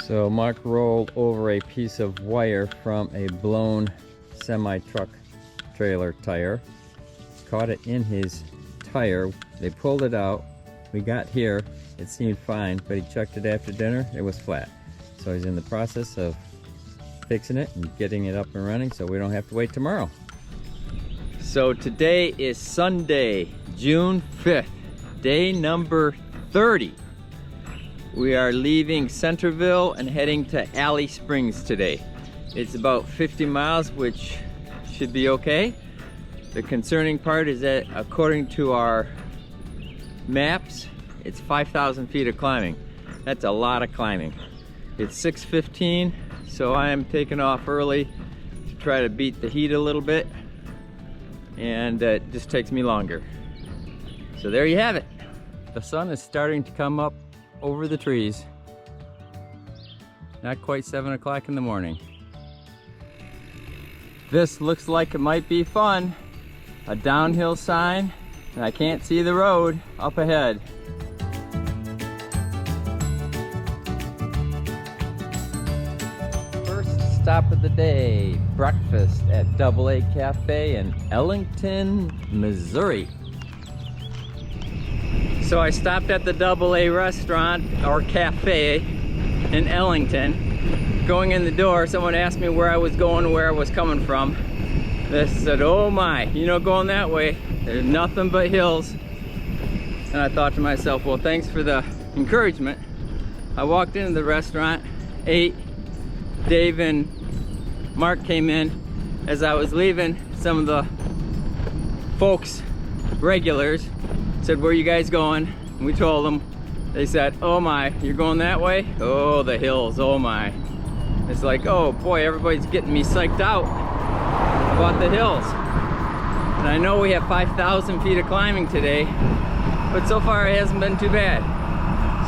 So Mark rolled over a piece of wire from a blown semi-truck trailer tire, caught it in his tire. They pulled it out. We got here, it seemed fine, but he checked it after dinner, it was flat. So he's in the process of fixing it and getting it up and running so we don't have to wait tomorrow. So today is Sunday, June 5th, day number 30. We are leaving Centerville and heading to Alley Springs today. It's about 50 miles, which should be okay. The concerning part is that according to our maps, it's 5,000 feet of climbing. That's a lot of climbing. It's 6:15, so I am taking off early to try to beat the heat a little bit, and it just takes me longer. So there you have it. The sun is starting to come up over the trees. Not quite 7 o'clock in the morning. This looks like it might be fun. A downhill sign, and I can't see the road up ahead. First stop of the day, breakfast at AA Cafe in Ellington, Missouri. So I stopped at the AA restaurant or cafe in Ellington. Going in the door, someone asked me where I was going and where I was coming from. They said, oh my, you know, going that way, there's nothing but hills. And I thought to myself, well, thanks for the encouragement. I walked into the restaurant, ate. Dave and Mark came in. As I was leaving, some of the folks, regulars, said, where are you guys going? And we told them. They said, oh my, you're going that way? Oh, the hills, oh my. It's like, oh boy, everybody's getting me psyched out about the hills. And I know we have 5,000 feet of climbing today, but so far it hasn't been too bad.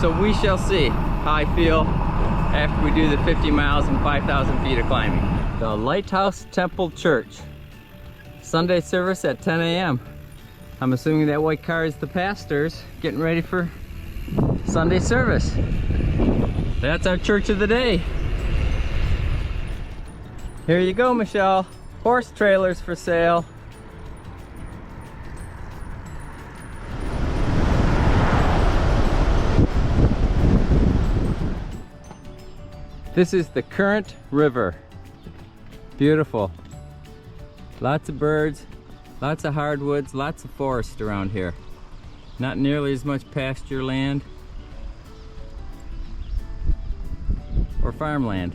So we shall see how I feel after we do the 50 miles and 5,000 feet of climbing. The Lighthouse Temple Church. Sunday service at 10 a.m. I'm assuming that white car is the pastor's getting ready for Sunday service. That's our church of the day. Here you go, Michelle. Horse trailers for sale. This is the Current River. Beautiful. Lots of birds, lots of hardwoods, lots of forest around here. Not nearly as much pasture land or farmland.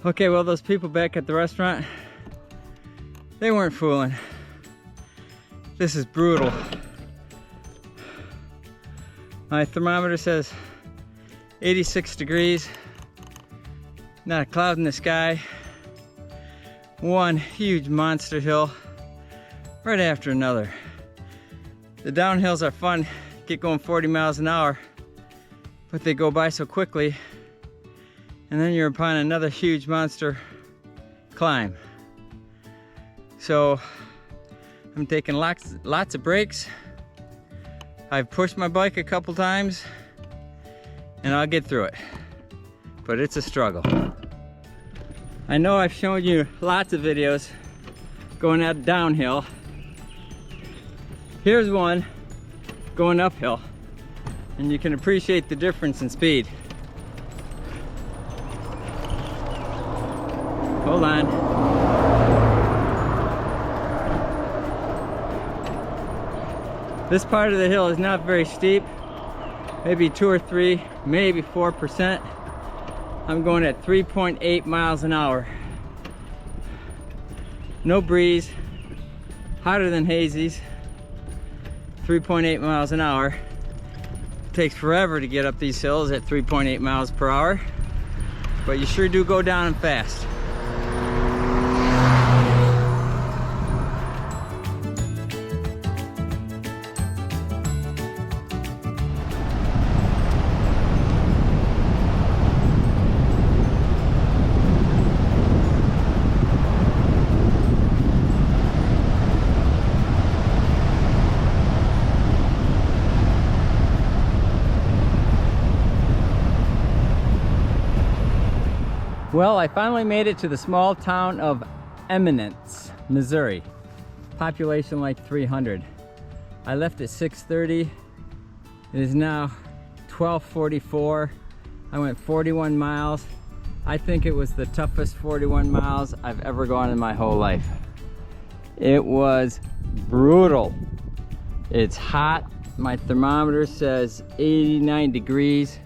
Okay, well, those people back at the restaurant, they weren't fooling. This is brutal. My thermometer says 86 degrees, not a cloud in the sky. One huge monster hill right after another. The downhills are fun, get going 40 miles an hour, but they go by so quickly. And then you're upon another huge monster climb. So I'm taking lots of breaks. I've pushed my bike a couple times and I'll get through it, but it's a struggle. I know I've shown you lots of videos going out downhill. Here's one going uphill, and you can appreciate the difference in speed. Hold on. This part of the hill is not very steep, maybe 2 or 3, maybe 4%. I'm going at 3.8 miles an hour. No breeze, hotter than hazies, 3.8 miles an hour. It takes forever to get up these hills at 3.8 miles per hour, but you sure do go down them fast. Well, I finally made it to the small town of Eminence, Missouri. Population like 300. I left at 6:30. It is now 12:44. I went 41 miles. I think it was the toughest 41 miles I've ever gone in my whole life. It was brutal. It's hot. My thermometer says 89 degrees.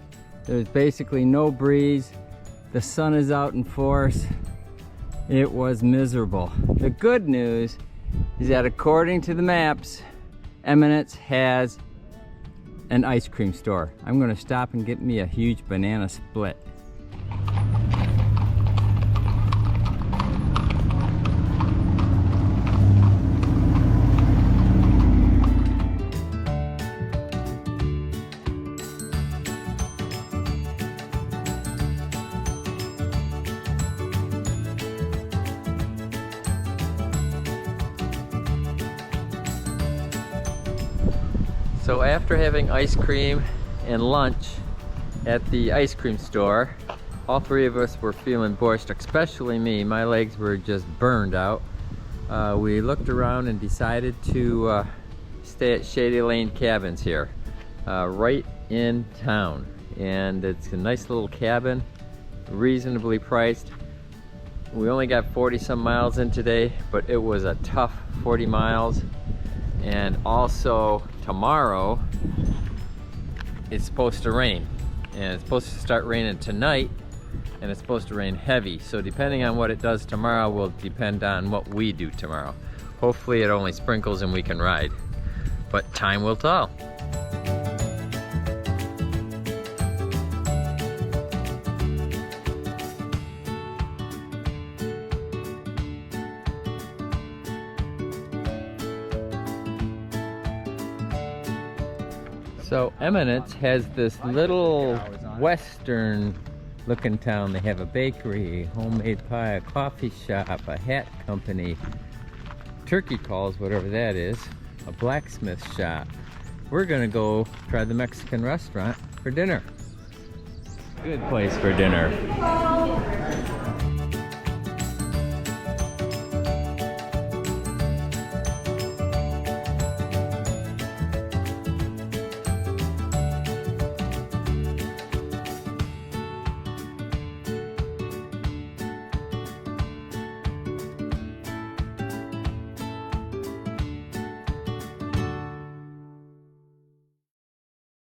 There's basically no breeze. The sun is out in force. It was miserable. The good news is that according to the maps, Eminence has an ice cream store. I'm gonna stop and get me a huge banana split. So after having ice cream and lunch at the ice cream store, all three of us were feeling borscht, especially me. My legs were just burned out. We looked around and decided to stay at Shady Lane Cabins here, right in town. And it's a nice little cabin, reasonably priced. We only got 40 some miles in today, but it was a tough 40 miles. And also tomorrow it's supposed to rain, and it's supposed to start raining tonight, and it's supposed to rain heavy. So depending on what it does tomorrow will depend on what we do tomorrow. Hopefully it only sprinkles and we can ride, but time will tell. So Eminence has this little western looking town. They have a bakery, homemade pie, a coffee shop, a hat company, turkey calls, whatever that is, a blacksmith shop. We're gonna go try the Mexican restaurant for dinner. Good place for dinner.